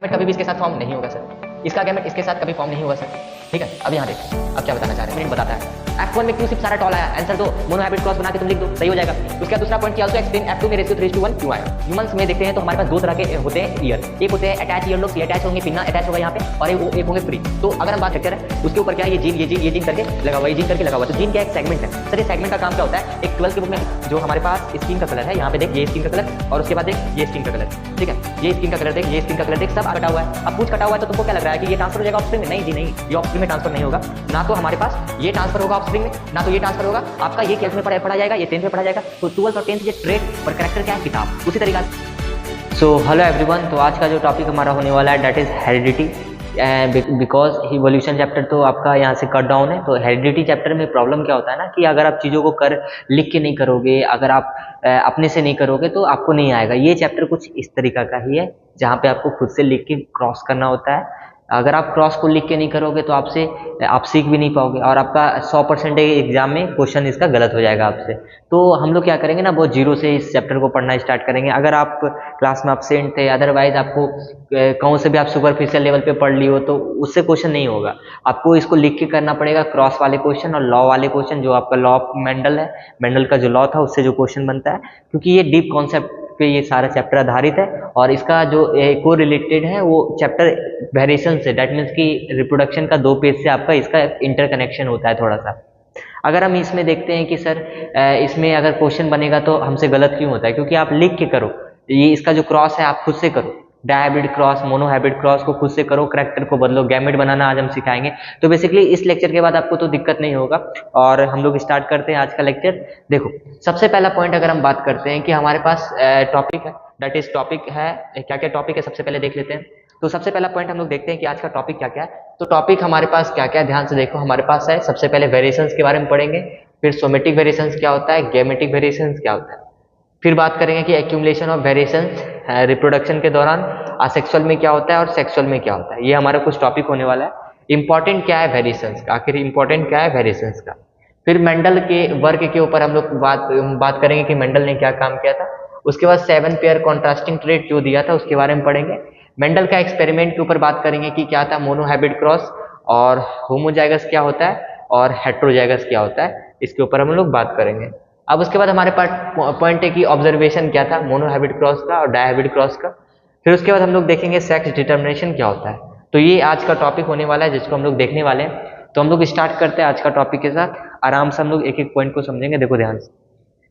Gamete कभी भी इसके साथ फॉर्म नहीं होगा सर, इसका गैमेट इसके साथ कभी फॉर्म नहीं होगा सर। ठीक है, अब यहाँ देखिए अब क्या बताना चाह रहे हैं, प्रिंट बताता है F1 में क्यों सिर्फ सारा टॉल आया, आंसर दो, मोनो हाइब्रिड क्रॉस बना के तुम लिख दो, सही हो जाएगा। उसका दूसरा पॉइंट की आल्सो एक्सप्लेन F2 में रेशियो 3:1 क्यों आया। ह्यूमंस में देखते हैं तो हमारे पास दो तरह के होते हैं ईयर, एक होते हैं अटैच ईयर लोग, ये अटैच होंगे, पिन्ना अटैच होगा यहाँ पे, और एक होंगे फ्री। तो अगर हम बात करते हैं उसके ऊपर क्या है, ये जीन करके लगा हुआ, ये जीन करके लगा हुआ। तो जीन क्या एक सेगमेंट है सर, ये सेगमेंट का काम क्या होता है, एक 12 की बुक में जो हमारे पास स्किन का कलर है, यहाँ पे देख ये स्किन का कलर, और उसके बाद देख ये स्किन का कलर, ठीक है, ये स्किन का कलर देख, ये स्किन का कलर देख, सब कटा हुआ है। अब कुछ कटा हुआ है तो तुमको क्या लग रहा है कि ये ट्रांसफर हो जाएगा ऑफस्प्रिंग में? नहीं जी नहीं, ये ऑफस्प्रिंग में ट्रांसफर नहीं होगा, ना तो हमारे पास ये ट्रांसफर होगा ऑफस्प्रिंग में, ना तो ये ट्रांसफर होगा आपका, ये 12th में पढ़ा जाएगा, ये 10th में पढ़ा जाएगा। तो 12th और 10th ये ट्रेड और कैरेक्टर क्या है, किताब, उसी तरीका से। सो हेलो एवरीवन, तो आज का जो टॉपिक हमारा होने वाला है that is heredity, because evolution chapter तो आपका यहाँ से कट डाउन है। तो हेरिडिटी चैप्टर में प्रॉब्लम क्या होता है ना कि अगर आप चीज़ों को लिख के नहीं करोगे, अगर आप अपने से नहीं करोगे तो आपको नहीं आएगा। ये चैप्टर कुछ इस तरीका का ही है जहाँ पे आपको खुद से लिख के क्रॉस करना होता है। अगर आप क्रॉस को लिख के नहीं करोगे तो आप सीख भी नहीं पाओगे, और आपका 100% एग्जाम में क्वेश्चन इसका गलत हो जाएगा आपसे। तो हम लोग क्या करेंगे ना, बहुत जीरो से इस चैप्टर को पढ़ना स्टार्ट करेंगे। अगर आप क्लास में एब्सेंट थे, अदरवाइज आपको कहूँ से भी आप सुपरफिशियल लेवल पे पढ़ ली हो, तो उससे क्वेश्चन नहीं होगा। आपको इसको लिख के करना पड़ेगा, क्रॉस वाले क्वेश्चन और लॉ वाले क्वेश्चन, जो आपका लॉ ऑफ मेंडल है, मेंडल का जो लॉ था उससे जो क्वेश्चन बनता है, क्योंकि ये डीप कॉन्सेप्ट पे ये सारा चैप्टर आधारित है। और इसका जो को रिलेटेड है वो चैप्टर वेरिएशन से, दैट मीन्स कि रिप्रोडक्शन का 2 पेज से आपका इसका इंटरकनेक्शन होता है थोड़ा सा। अगर हम इसमें देखते हैं कि सर इसमें अगर क्वेश्चन बनेगा तो हमसे गलत क्यों होता है, क्योंकि आप लिख के करो, ये इसका जो क्रॉस है आप खुद से करो, dihybrid cross, mono hybrid cross को खुद से करो, करैक्टर को बदलो, गैमेट बनाना आज हम सिखाएंगे। तो बेसिकली इस लेक्चर के बाद आपको तो दिक्कत नहीं होगा, और हम लोग स्टार्ट करते हैं आज का लेक्चर। देखो सबसे पहला पॉइंट अगर हम बात करते हैं कि हमारे पास टॉपिक है, दैट इज टॉपिक है, क्या क्या टॉपिक है सबसे पहले देख लेते हैं। तो सबसे पहला पॉइंट हम लोग देखते हैं कि आज का टॉपिक क्या क्या है। तो टॉपिक हमारे पास क्या क्या, ध्यान से देखो, हमारे पास है सबसे पहले वेरिएशंस के बारे में पढ़ेंगे, फिर सोमेटिक वेरिएशंस क्या होता है, गैमेटिक वेरिएशंस क्या होता है, फिर बात करेंगे कि एक्यूमुलेशन ऑफ वेरिएशंस रिप्रोडक्शन के दौरान असेक्सुअल में क्या होता है और सेक्सुअल में क्या होता है। ये हमारा कुछ टॉपिक होने वाला है। इंपॉर्टेंट क्या है वेरिएशंस का, आखिर इंपॉर्टेंट क्या है वेरिएशंस का। फिर मेंडल के वर्क के ऊपर हम लोग बात करेंगे कि मेंडल ने क्या काम किया था। उसके बाद 7 पेयर कॉन्ट्रास्टिंग ट्रेट जो दिया था उसके बारे में पढ़ेंगे। मेंडल का एक्सपेरिमेंट के ऊपर बात करेंगे कि क्या था, मोनो हाइब्रिड क्रॉस, और होमोजाइगस क्या होता है और हेट्रोजाइगस क्या होता है, इसके ऊपर हम लोग बात करेंगे। अब उसके बाद हमारे पास पॉइंट है कि ऑब्जर्वेशन क्या था मोनो हाइब्रिड क्रॉस का और डायहाइब्रिड क्रॉस का। फिर उसके बाद हम लोग देखेंगे सेक्स डिटर्मिनेशन क्या होता है। तो ये आज का टॉपिक होने वाला है जिसको हम लोग देखने वाले हैं। तो हम लोग स्टार्ट करते हैं आज का टॉपिक के साथ, आराम से हम लोग एक एक पॉइंट को समझेंगे। देखो ध्यान से,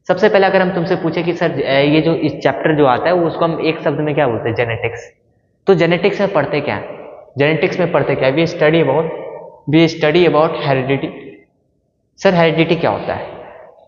सबसे पहले अगर हम तुमसे पूछे कि सर ये जो इस चैप्टर जो आता है वो उसको हम एक शब्द में क्या बोलते हैं, जेनेटिक्स। तो जेनेटिक्स में पढ़ते क्या है, जेनेटिक्स में पढ़ते क्या है, we study about heredity. Sir heredity क्या होता है,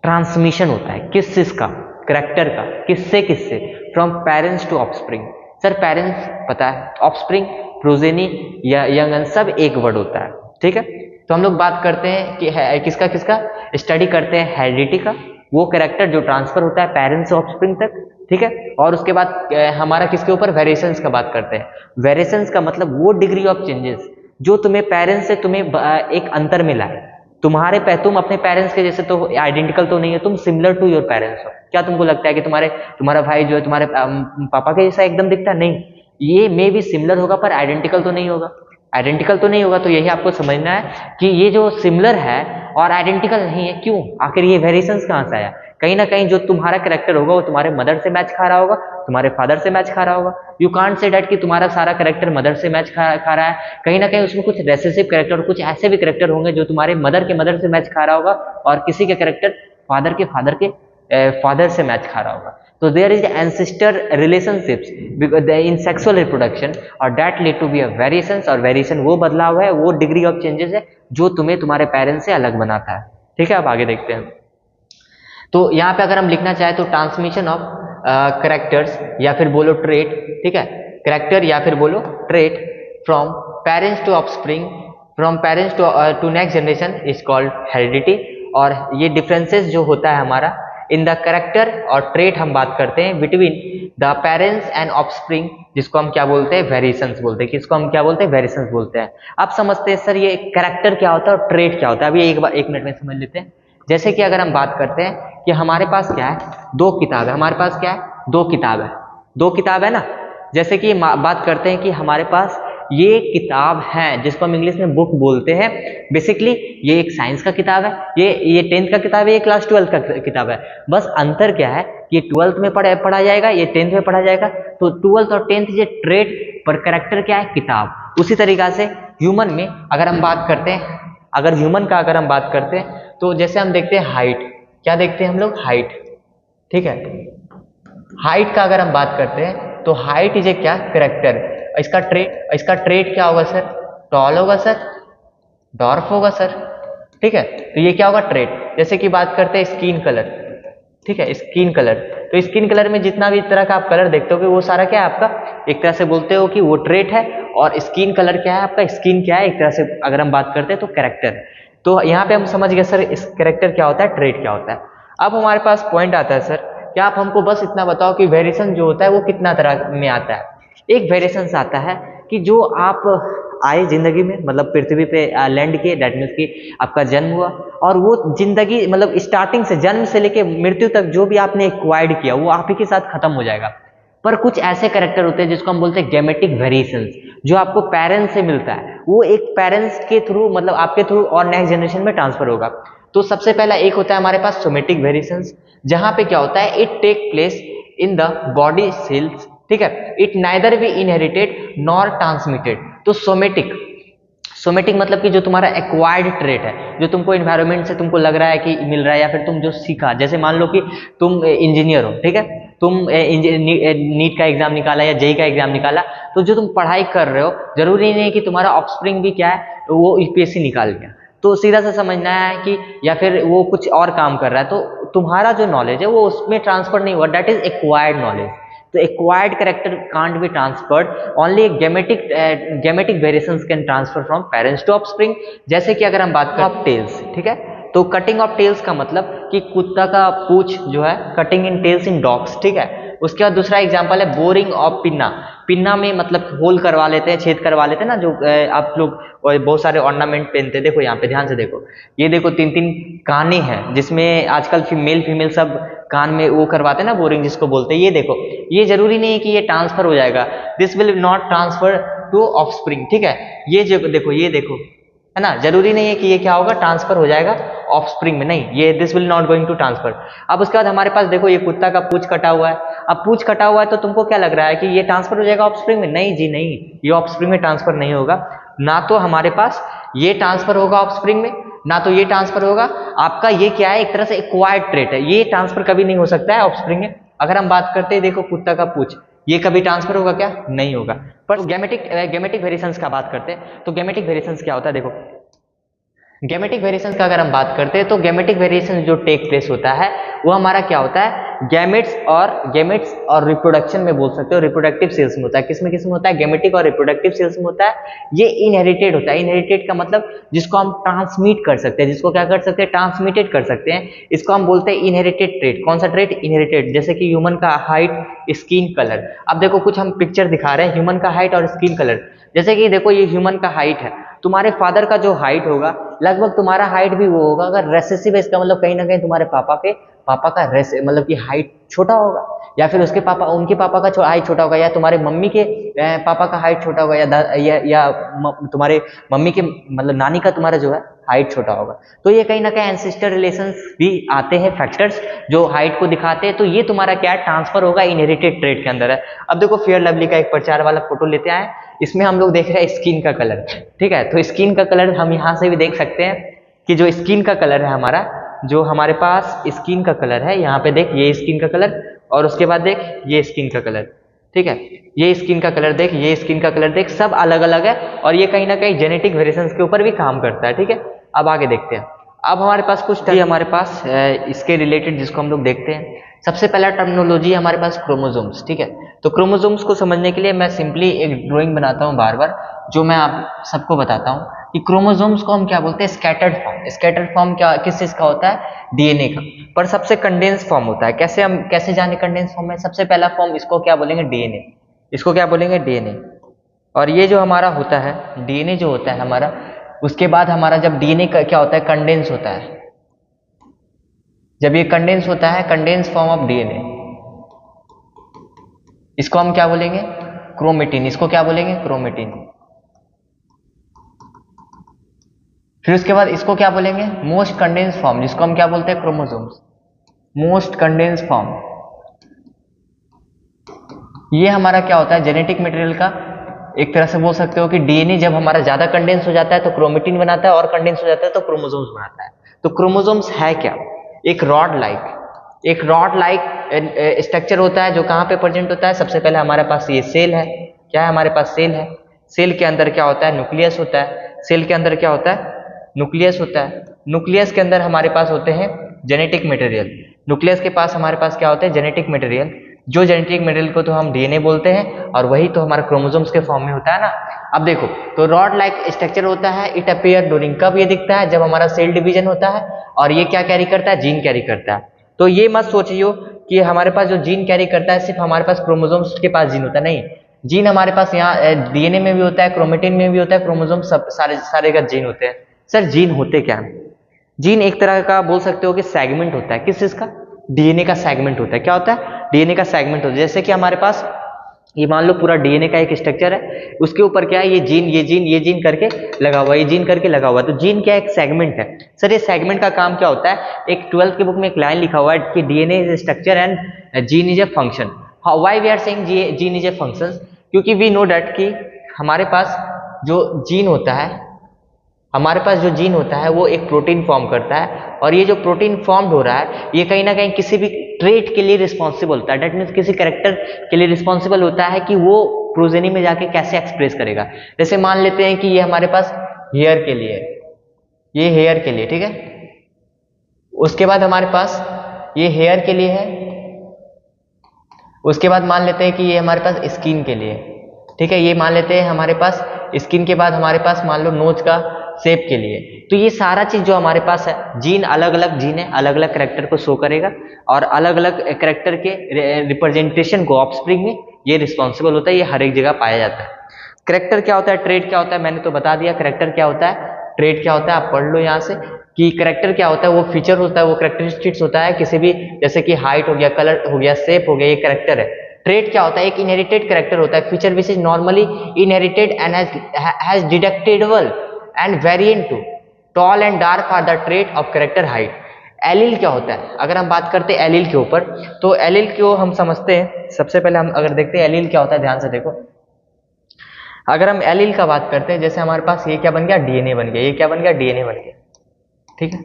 ट्रांसमिशन होता है, किस चीज का, करैक्टर का, किससे किससे, from parents to offspring. Sir parents पता है, ऑफस्प्रिंग, प्रोजेनी या यंगन सब एक वर्ड होता है, ठीक है। तो हम लोग बात करते हैं कि किसका किसका स्टडी करते हैं, हेरिडिटी का, वो करैक्टर जो ट्रांसफर होता है पेरेंट्स से ऑफस्प्रिंग तक, ठीक है। और उसके बाद हमारा किसके ऊपर, वेरिएशंस का बात करते हैं। वेरिएशंस का मतलब वो डिग्री ऑफ चेंजेस जो तुम्हें पेरेंट्स से तुम्हें एक अंतर मिला है। तुम अपने पेरेंट्स के जैसे तो आइडेंटिकल तो नहीं है, तुम सिमिलर टू योर पेरेंट्स हो। क्या तुमको लगता है कि तुम्हारा भाई जो है तुम्हारे पापा के जैसा एकदम दिखता है? नहीं, ये मे भी सिमिलर होगा पर आइडेंटिकल तो नहीं होगा। आइडेंटिकल तो नहीं होगा, तो यही आपको समझना है कि ये जो सिमिलर है और आइडेंटिकल नहीं है, क्यों, आखिर ये वेरिएशंस कहाँ से आया। कहीं ना कहीं जो तुम्हारा कैरेक्टर होगा वो तुम्हारे मदर से मैच खा रहा होगा, तुम्हारे फादर से मैच खा रहा होगा। यू कांट से डैट कि तुम्हारा सारा कैरेक्टर मदर से मैच खा रहा है। कहीं ना कहीं उसमें कुछ रेसेसिव कैरेक्टर, कुछ ऐसे भी कैरेक्टर होंगे जो तुम्हारे मदर से मैच खा रहा होगा, और किसी के कैरेक्टर फादर के फादर से मैच खा रहा होगा। तो there is ancestor relationships in sexual reproduction, और that lead to be a variations. और वेरिएशन वो बदलाव है, वो डिग्री ऑफ चेंजेस है जो तुम्हें तुम्हारे पेरेंट्स से अलग बनाता है, ठीक है। अब आगे देखते हैं। तो यहाँ पे अगर हम लिखना चाहें तो ट्रांसमिशन ऑफ करेक्टर्स या फिर बोलो ट्रेट, ठीक है, करेक्टर या फिर बोलो trait from parents to offspring, from parents to next generation is called heredity. और ये डिफरेंसेस जो होता है हमारा इन द करेक्टर और ट्रेट हम बात करते हैं between the parents and offspring, जिसको हम क्या बोलते हैं, वेरिएशंस बोलते हैं। किसको हम क्या बोलते हैं, वेरिएशंस बोलते हैं। आप समझते हैं सर ये करेक्टर क्या होता है और ट्रेट क्या होता है। अभी एक मिनट में समझ लेते हैं। जैसे कि अगर हम बात करते हैं कि हमारे पास क्या है, 2 किताब है, हमारे पास क्या है, 2 किताब है, 2 किताब है ना। जैसे कि बात करते हैं कि हमारे पास ये किताब है जिसको हम इंग्लिश में बुक बोलते हैं। बेसिकली ये एक साइंस का किताब है, ये 10th का किताब है, ये क्लास 12th का किताब है। बस अंतर क्या है, ये 12th में पढ़ा जाएगा, ये 10th में पढ़ा जाएगा। तो 12th और 10th ये ट्रेड पर कैरेक्टर क्या है, किताब। उसी तरीका से ह्यूमन में अगर हम बात करते हैं, अगर ह्यूमन का अगर हम बात करते हैं तो जैसे हम देखते हैं हाइट, क्या देखते हैं हम लोग, हाइट, ठीक है। हाइट का अगर हम बात करते हैं तो हाइट इज ए क्या, कैरेक्टर। इसका ट्रेड क्या होगा सर, टॉल होगा सर, डॉर्फ होगा सर, ठीक है। तो ये क्या होगा, ट्रेड। जैसे कि बात करते हैं स्किन कलर, ठीक है, स्किन कलर। तो स्किन कलर में जितना भी तरह का आप कलर देखते हो वो सारा क्या है आपका, एक तरह से बोलते हो कि वो ट्रेट है। और स्किन कलर क्या है आपका, स्किन क्या है, एक तरह से अगर हम बात करते हैं तो कैरेक्टर है। तो यहाँ पे हम समझ गए सर इस कैरेक्टर क्या होता है, ट्रेट क्या होता है। अब हमारे पास पॉइंट आता है सर, क्या आप हमको बस इतना बताओ कि वेरिएशन जो होता है वो कितना तरह में आता है। एक वेरिएशन आता है कि जो आप आए जिंदगी में, मतलब पृथ्वी पे लैंड किए, दैट मीन्स कि आपका जन्म हुआ, और वो जिंदगी मतलब स्टार्टिंग से, जन्म से लेके मृत्यु तक जो भी आपने एक्वायर्ड किया वो आप ही के साथ खत्म हो जाएगा। पर कुछ ऐसे कैरेक्टर होते हैं जिसको हम बोलते हैं गेमेटिक वेरिएशंस, जो आपको पेरेंट्स से मिलता है, वो एक पेरेंट्स के थ्रू, मतलब आपके थ्रू और नेक्स्ट जनरेशन में ट्रांसफर होगा। तो सबसे पहला एक होता है हमारे पास सोमेटिक वेरिएशंस, जहां पे क्या होता है, it take place in the body cells, ठीक है। It neither be inherited nor transmitted. तो सोमेटिक मतलब कि जो तुम्हारा एक्वायर्ड ट्रेट है, जो तुमको इन्वायरमेंट से तुमको लग रहा है कि मिल रहा है, या फिर तुम जो सीखा, जैसे मान लो कि तुम इंजीनियर हो, ठीक है, तुम नीट का एग्जाम निकाला या जेई का एग्जाम निकाला, तो जो तुम पढ़ाई कर रहे हो जरूरी नहीं है कि तुम्हारा ऑफस्प्रिंग भी क्या है, वो यूपीएससी निकाल गया। तो सीधा सा समझना है कि, या फिर वो कुछ और काम कर रहा है, तो तुम्हारा जो नॉलेज है वो उसमें ट्रांसफर नहीं हुआ, दैट इज एक्वायर्ड नॉलेज। तो acquired character can't be transferred, only gametic variations can transfer from parents to offspring. जैसे कि अगर हम बात करें ऑफ टेल्स, ठीक है, तो कटिंग ऑफ टेल्स का मतलब कि कुत्ता का पूंछ जो है, cutting in tales in dogs, ठीक है। उसके बाद दूसरा एग्जांपल है बोरिंग ऑफ पिन्ना। पिन्ना में मतलब होल करवा लेते हैं, छेद करवा लेते हैं ना, जो आप लोग बहुत सारे ऑर्नामेंट पहनते हैं। देखो यहाँ पे ध्यान से देखो, ये देखो 3-3 काने हैं, जिसमें आजकल मेल फीमेल सब कान में वो करवाते हैं ना, बोरिंग जिसको बोलते हैं। ये देखो, ये जरूरी नहीं है कि ये ट्रांसफर हो जाएगा, this will not transfer to offspring, ठीक है। ये जो देखो, ये देखो, है ना, जरूरी नहीं है कि ये क्या होगा, ट्रांसफर हो जाएगा ऑफस्प्रिंग में, नहीं, ये this will not going to transfer. अब उसके बाद हमारे पास देखो, ये कुत्ता का पूंछ कटा हुआ है। अब पूंछ कटा हुआ है तो तुमको क्या लग रहा है कि ये ट्रांसफर हो जाएगा ऑफस्प्रिंग में? नहीं जी नहीं, ये ऑफस्प्रिंग में ट्रांसफर नहीं होगा। ना तो हमारे पास ये ट्रांसफर होगा ऑफस्प्रिंग में, ना तो ये ट्रांसफर होगा। आपका ये क्या है, एक तरह से एक्वायर्ड ट्रेट है, ये ट्रांसफर कभी नहीं हो सकता है ऑफस्प्रिंग में। अगर हम बात करते हैं, देखो कुत्ता का पूंछ, ये कभी ट्रांसफर होगा क्या? नहीं होगा। पर गेमेटिक वेरिएशंस का बात करते हैं, तो गेमेटिक वेरिएशंस क्या होता है, देखो गेमेटिक वेरिएशंस का अगर हम बात करते हैं तो गेमेटिक वेरिएशन जो टेक प्लेस होता है वो हमारा क्या होता है, गेमेट्स और रिप्रोडक्शन में बोल सकते हो, रिप्रोडक्टिव सेल्स में होता है। किसमें होता है, गेमेटिक और रिप्रोडक्टिव सेल्स में होता है। ये इनहेरिटेड होता है। इनहेरिटेड का मतलब जिसको हम ट्रांसमिट कर सकते हैं, जिसको क्या कर सकते हैं, ट्रांसमिटेड कर सकते हैं, इसको हम बोलते हैं इनहेरिटेड ट्रेट। कौन सा ट्रेट, इनहेरिटेड। जैसे कि ह्यूमन का हाइट, स्किन कलर। अब देखो कुछ हम पिक्चर दिखा रहे हैं ह्यूमन का हाइट और स्किन कलर। जैसे कि देखो ये ह्यूमन का हाइट है, तुम्हारे फादर का जो हाइट होगा लगभग तुम्हारा हाइट भी वो होगा। अगर रेसेसिव है, इसका मतलब कहीं ना कहीं तुम्हारे पापा का मतलब कि हाइट छोटा होगा, या फिर उनके पापा का हाइट छोटा होगा, या तुम्हारे मम्मी के पापा का हाइट छोटा होगा, या तुम्हारे मम्मी के मतलब नानी का तुम्हारा जो है हाइट छोटा होगा। तो ये कहीं ना कहीं एंसेस्टर रिलेशंस भी आते हैं, फैक्टर्स जो हाइट को दिखाते हैं। तो ये तुम्हारा क्या ट्रांसफर होगा, इनहेरिटेड ट्रेट के अंदर है। अब देखो फेयर लवली का एक प्रचार वाला फोटो लेते आए, इसमें हम लोग देख रहे हैं स्किन का कलर, ठीक है। तो स्किन का कलर हम यहाँ से भी देख सकते हैं कि जो स्किन का कलर है हमारा, जो हमारे पास स्किन का कलर है, यहाँ पे देख ये स्किन का कलर, और उसके बाद देख ये स्किन का कलर, ठीक है। ये स्किन का कलर देख, ये स्किन का कलर देख, सब अलग अलग है, और ये कहीं ना कहीं जेनेटिक वेरिएशंस के ऊपर भी काम करता है, ठीक है। अब आगे देखते हैं। अब हमारे पास कुछ हमारे पास इसके रिलेटेड जिसको हम लोग देखते हैं। सबसे पहला टर्मिनोलॉजी हमारे पास क्रोमोसोम्स, ठीक है। तो क्रोमोसोम्स को समझने के लिए मैं सिंपली एक ड्राइंग बनाता हूँ बार बार, जो मैं आप सबको बताता हूँ कि क्रोमोसोम्स को हम क्या बोलते हैं, स्कैटर्ड फॉर्म। स्कैटर्ड फॉर्म क्या किस चीज का होता है, डीएनए का। पर सबसे कंडेंस फॉर्म होता है। कैसे जाने कंडेंस फॉर्म में? सबसे पहला फॉर्म इसको क्या बोलेंगे, डीएनए। इसको क्या बोलेंगे, डीएनए। और ये जो हमारा होता है डीएनए जो होता है हमारा, उसके बाद हमारा जब डीएनए का क्या होता है, कंडेंस होता है। जब ये कंडेंस होता है, कंडेंस फॉर्म ऑफ डीएनए, इसको हम क्या बोलेंगे, क्रोमेटिन, इसको क्या बोलेंगे? क्रोमेटिन। फिर उसके बाद इसको क्या बोलेंगे? मोस्ट कंडेंस फॉर्म, जिसको हम क्या बोलते हैं? क्रोमोसोम्स। मोस्ट कंडेंस फॉर्म, ये हमारा क्या होता है? जेनेटिक मटेरियल का एक तरह से बोल सकते हो कि डीएनए जब हमारा ज्यादा कंडेंस हो जाता है तो क्रोमेटिन बनाता है, और कंडेंस हो जाता है तो क्रोमोसोम्स बनाता है। तो क्रोमोसोम्स है क्या? एक रॉड लाइक स्ट्रक्चर होता है जो कहाँ पे प्रेजेंट होता है? सबसे पहले हमारे पास ये सेल है। क्या है हमारे पास? सेल है। सेल के अंदर क्या होता है? न्यूक्लियस होता है। सेल के अंदर क्या होता है? न्यूक्लियस होता है। न्यूक्लियस के अंदर हमारे पास होते हैं जेनेटिक मटेरियल। न्यूक्लियस के पास हमारे पास क्या होता है? Genetic material. जो जेनेटिक मटेरियल को तो हम डीएनए बोलते हैं, और वही तो हमारे क्रोमोसोम्स के फॉर्म में होता है ना। अब देखो, तो रॉड लाइक स्ट्रक्चर होता है। इट अपीयर ड्यूरिंग, कब ये दिखता है? जब हमारा सेल डिवीजन होता है। और ये क्या कैरी करता है? जीन कैरी करता है। तो ये मत सोचियो कि हमारे पास जो जीन कैरी करता है सिर्फ हमारे पास क्रोमोसोम्स के पास जीन होता है, नहीं। जीन हमारे पास यहाँ डीएनए में भी होता है, क्रोमेटिन में भी होता है, क्रोमोसोम सब सारे का जीन होते हैं। सर जीन होते क्या है? जीन एक तरह का बोल सकते हो कि सेगमेंट होता है। किस चीज का? डीएनए का सेगमेंट होता है। क्या होता है? डीएनए का सेगमेंट होता है। जैसे कि हमारे पास ये मान लो पूरा डीएनए का एक स्ट्रक्चर है, उसके ऊपर क्या है? ये जीन करके लगा हुआ है, ये जीन करके लगा हुआ है। तो जीन क्या? एक सेगमेंट है। सर ये सेगमेंट का काम क्या होता है? एक 12th की बुक में एक लाइन लिखा हुआ है कि DNA is structure and gene is a function. Why we are saying gene is a function? क्योंकि वी नो दैट कि हमारे पास जो जीन होता है, वो एक प्रोटीन फॉर्म करता है, और ये जो प्रोटीन फॉर्म हो रहा है ये कहीं ना कहीं किसी भी ट्रेट के लिए रिस्पॉन्सिबल होता है। डेट मीन्स किसी कैरेक्टर के लिए रिस्पॉन्सिबल होता है कि वो प्रोजेनी में जाके कैसे एक्सप्रेस करेगा। जैसे मान लेते हैं कि ये हमारे पास हेयर के लिए है, ये हेयर के लिए, ठीक है। उसके बाद हमारे पास ये हेयर के लिए है। उसके बाद मान लेते हैं कि ये हमारे पास स्किन के लिए, ठीक है। ये मान लेते हैं हमारे पास स्किन के बाद हमारे पास मान लो नोज का शेप के लिए। तो ये सारा चीज जो हमारे पास है, जीन अलग अलग जीन है, अलग अलग कैरेक्टर को शो करेगा, और अलग अलग कैरेक्टर के रिप्रेजेंटेशन को ऑफस्प्रिंग में ये रिस्पॉन्सिबल होता है। ये हर एक जगह पाया जाता है। कैरेक्टर क्या होता है? ट्रेट क्या होता है? मैंने तो बता दिया कैरेक्टर क्या होता है, ट्रेट क्या होता है। आप पढ़ लो यहाँ से कि कैरेक्टर क्या होता है। वो फीचर होता है, वो कैरेक्टरिस्टिक्स होता है किसी भी, जैसे कि हाइट हो गया, कलर हो गया, शेप हो गया, ये कैरेक्टर है। ट्रेट क्या होता है? एक इनहेरिटेड कैरेक्टर होता है, feature which is normally inherited and has detectable and variant to tall and dark are the trait of character height. Allele क्या होता है? अगर हम बात करते हैं एलील के ऊपर, तो एलील को हम समझते हैं। सबसे पहले हम अगर देखते हैं एलील क्या होता है, ध्यान से देखो। अगर हम एलील का बात करते हैं, जैसे हमारे पास ये क्या बन गया? डीएनए बन गया। ये क्या बन गया? डीएनए बन गया, ठीक है।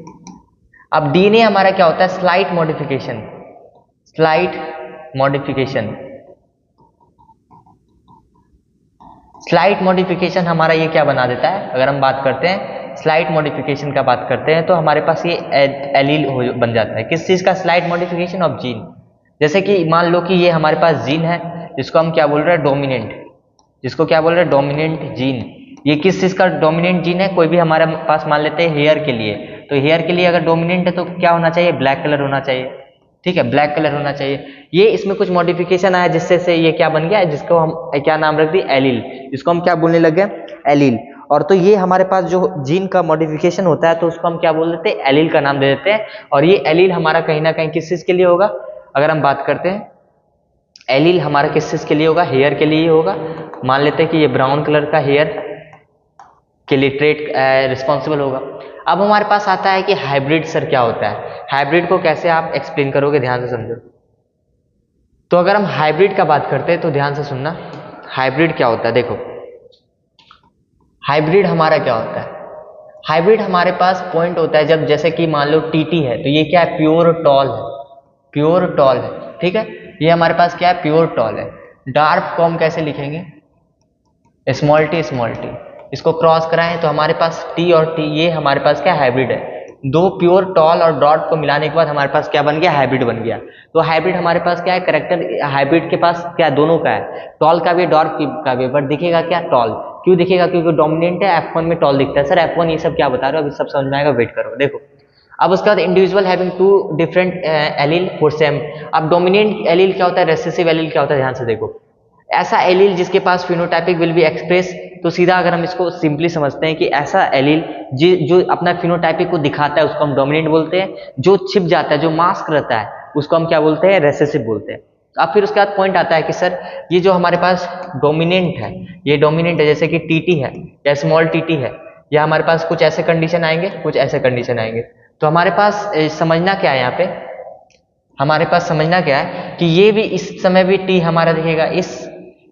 अब डीएनए हमारा क्या होता है? Slight modification. स्लाइट मॉडिफिकेशन हमारा ये क्या बना देता है? अगर हम बात करते हैं स्लाइट मॉडिफिकेशन का बात करते हैं, तो हमारे पास ये एलील बन जाता है। किस चीज का? Slight modification of gene. जैसे कि मान लो कि ये हमारे पास जीन है, जिसको हम क्या बोल रहे हैं? डोमिनेंट। जिसको क्या बोल रहे हैं? Dominant gene. ये किस चीज का डोमिनेंट जीन है? कोई भी हमारे पास मान लेते हैं हेयर के लिए, तो हेयर के लिए अगर डोमिनेंट है तो क्या होना चाहिए? ब्लैक कलर होना चाहिए, ठीक है, ब्लैक कलर होना चाहिए। ये इसमें कुछ मॉडिफिकेशन आया जिससे से ये क्या बन गया, जिसको हम क्या नाम रख दिए? एलील। इसको हम क्या बोलने लग गए? एलील। और तो ये हमारे पास जो जीन का मॉडिफिकेशन होता है, तो उसको हम क्या बोल देते हैं? एलील का नाम दे देते हैं। और ये एलील हमारा कहीं ना कहीं किस चीज के लिए होगा? अगर हम बात करते हैं एलील हमारा किस चीज के लिए होगा? हेयर के लिए होगा। मान लेते हैं कि ये ब्राउन कलर का हेयर के लिए ट्रेट रिस्पॉन्सिबल होगा। अब हमारे पास आता है कि हाइब्रिड सर क्या होता है? हाइब्रिड को कैसे आप एक्सप्लेन करोगे? ध्यान से समझो। तो अगर हम हाइब्रिड का बात करते हैं तो ध्यान से सुनना, हाइब्रिड क्या होता है? देखो, हाइब्रिड हमारा क्या होता है? हाइब्रिड हमारे पास पॉइंट होता है जब, जैसे कि मान लो टीटी है, तो ये क्या है? प्योर टॉल है, प्योर टॉल है, ठीक है। ये हमारे पास क्या है? प्योर टॉल है। डार्क को हम कैसे लिखेंगे? Small T. इसको क्रॉस कराएं तो हमारे पास टी और टी, ये हमारे पास क्या? हाइब्रिड है। दो प्योर टॉल और डॉट को मिलाने के बाद हमारे पास क्या बन गया? हाइब्रिड बन गया। तो हाइब्रिड हमारे पास क्या है? कैरेक्टर हाइब्रिड के पास क्या? दोनों का है, टॉल का भी, डॉट का भी, बट दिखेगा क्या? टॉल। क्यों दिखेगा? क्योंकि डोमिनेंट है, F1 में टॉल दिखता है। सर F1 ये सब क्या बता रहे हो? अभी सब समझ में आएगा, वेट करो। देखो, अब उसके बाद individual having two different allele for same. अब डोमिनेंट एलील क्या होता है? रेसेसिव एलील क्या होता है? ध्यान से देखो, ऐसा एलील जिसके पास फिनोटाइपिक विल बी एक्सप्रेस। तो सीधा अगर हम इसको सिंपली समझते हैं कि ऐसा एलील जो अपना फिनोटाइपिक को दिखाता है उसको हम डोमिनेंट बोलते हैं। जो छिप जाता है, जो मास्क रहता है, उसको हम क्या बोलते हैं? रेसेसिव बोलते हैं। तो अब फिर उसके बाद पॉइंट आता है कि सर ये जो हमारे पास डोमिनेंट है, ये डोमिनेंट है, जैसे कि टीटी है या स्मॉल टीटी है, या हमारे पास कुछ ऐसे कंडीशन आएंगे, कुछ ऐसे कंडीशन आएंगे। तो हमारे पास समझना क्या है यहाँ पे, हमारे पास समझना क्या है कि ये भी इस समय भी टी हमारा दिखेगा,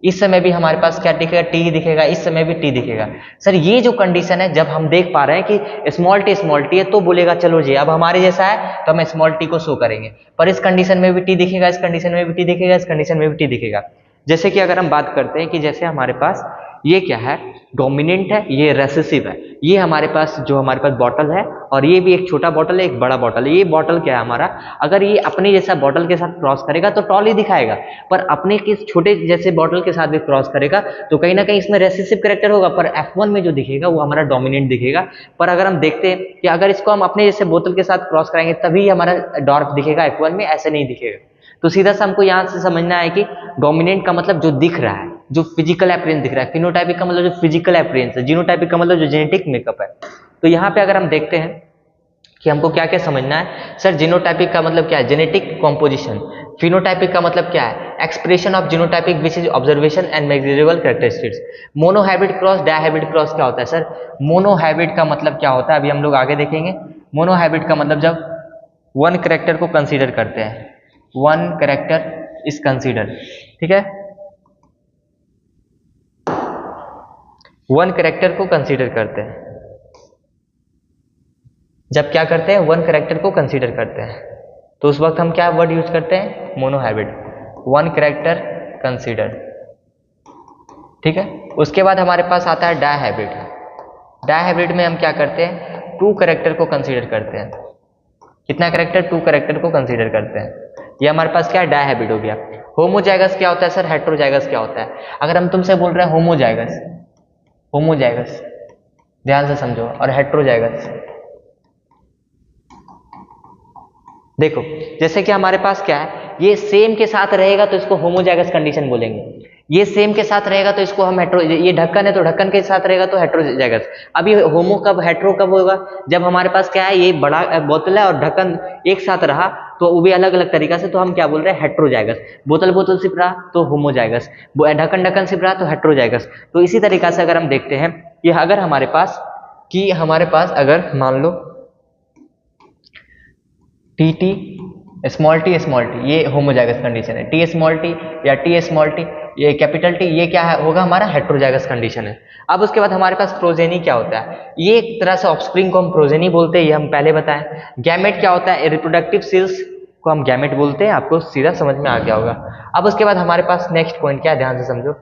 इस समय भी हमारे पास क्या दिखेगा, टी दिखेगा, इस समय भी टी दिखेगा। सर ये जो कंडीशन है, जब हम देख पा रहे हैं कि स्मॉल टी है, तो बोलेगा चलो जी अब हमारे जैसा है तो हम स्मॉल टी को शो करेंगे। पर इस कंडीशन में भी टी दिखेगा, इस कंडीशन में भी टी दिखेगा, इस कंडीशन में भी टी दिखेगा। जैसे कि अगर हम बात करते हैं कि जैसे हमारे पास ये क्या है, डोमिनेंट है, ये रेसेसिव है, ये हमारे पास जो हमारे पास बॉटल है, और ये भी एक छोटा बॉटल है, एक बड़ा बॉटल है। ये बॉटल क्या है हमारा, अगर ये अपने जैसा बॉटल के साथ क्रॉस करेगा तो टॉल ही दिखाएगा, पर अपने के छोटे जैसे बॉटल के साथ भी क्रॉस करेगा तो कहीं ना कहीं इसमें रेसेसिव कैरेक्टर होगा, पर F1 में जो दिखेगा वो हमारा डोमिनेंट दिखेगा। पर अगर हम देखते हैं कि अगर इसको हम अपने जैसे बोतल के साथ क्रॉस कराएंगे तभी हमारा डॉर्क दिखेगा, F1 में ऐसे नहीं दिखेगा। तो सीधा सा हमको यहाँ से समझना है कि डोमिनेंट का मतलब जो दिख रहा है, जो फिजिकल अपीयरेंस दिख रहा है, फिनोटाइपिक का मतलब जो फिजिकल अपीयरेंस है, जीनोटाइपिक का मतलब जो जेनेटिक मेकअप है। तो यहाँ पे अगर हम देखते हैं कि हमको क्या क्या समझना है, सर जीनोटाइपिक का मतलब क्या है, जेनेटिक कॉम्पोजिशन। फिनोटाइपिक का मतलब क्या है, expression of genotypic which is observation and measurable characteristics. Monohybrid cross, dihybrid cross क्या होता है सर, मोनोहाइब्रिड का मतलब क्या होता है अभी हम लोग आगे देखेंगे। मोनोहाइब्रिड का मतलब जब वन कैरेक्टर को कंसीडर करते हैं, वन कैरेक्टर इज कंसीडर, ठीक है, वन कैरेक्टर को कंसीडर करते हैं, जब क्या करते हैं, वन कैरेक्टर को कंसीडर करते हैं, तो उस वक्त हम क्या वर्ड यूज करते हैं, मोनोहाइब्रिड, वन कैरेक्टर कंसीडर, ठीक है। उसके बाद हमारे पास आता है डायहाइब्रिड। डायहाइब्रिड में हम क्या करते हैं, टू कैरेक्टर को कंसीडर करते हैं। कितना कैरेक्टर, टू कैरेक्टर को कंसीडर करते हैं। ये हमारे पास क्या है, डायहाइब्रिड हो गया। होमोजाइगस क्या होता है सर, हेटेरोजाइगस क्या होता है। अगर हम तुमसे बोल रहे हैं होमोजाइगस, होमोजाइगस ध्यान से समझो, और हेटेरोजाइगस देखो, जैसे कि हमारे पास क्या है, ये सेम के साथ रहेगा तो इसको होमोजाइगस कंडीशन बोलेंगे, ये सेम के साथ रहेगा तो इसको हम हेटेरो, ये ढक्कन है तो ढक्कन के साथ रहेगा तो हेटेरोजाइगस। अब ये होमो कब, हेटेरो कब होगा, जब हमारे पास क्या है, ये बड़ा बोतल है और ढक्कन एक साथ रहा तो वो भी अलग अलग तरीका से, तो हम क्या बोल रहे हैं, हेटेरोजाइगस। बोतल बोतल सिप रहा तो होमोजाइगस, ढक्कन ढक्कन सिप रहा तो हेटेरोजाइगस। तो इसी तरीका से अगर हम देखते हैं कि अगर हमारे पास अगर मान लो टी टी स्मॉल टी ये होमोजाइगस कंडीशन है, टी स्मॉल टी या टी स्मॉल टी ये कैपिटल टी, ये क्या है होगा हमारा हेटेरोजाइगस कंडीशन है। अब उसके बाद हमारे पास प्रोजेनी क्या होता है, ये एक तरह से ऑफस्प्रिंग को हम प्रोजेनी बोलते हैं, ये हम पहले बताएं। गैमेट क्या होता है, रिप्रोडक्टिव सेल्स को हम गैमेट बोलते हैं, आपको सीधा समझ में आ गया होगा। अब उसके बाद हमारे पास नेक्स्ट पॉइंट क्या है, ध्यान से समझो।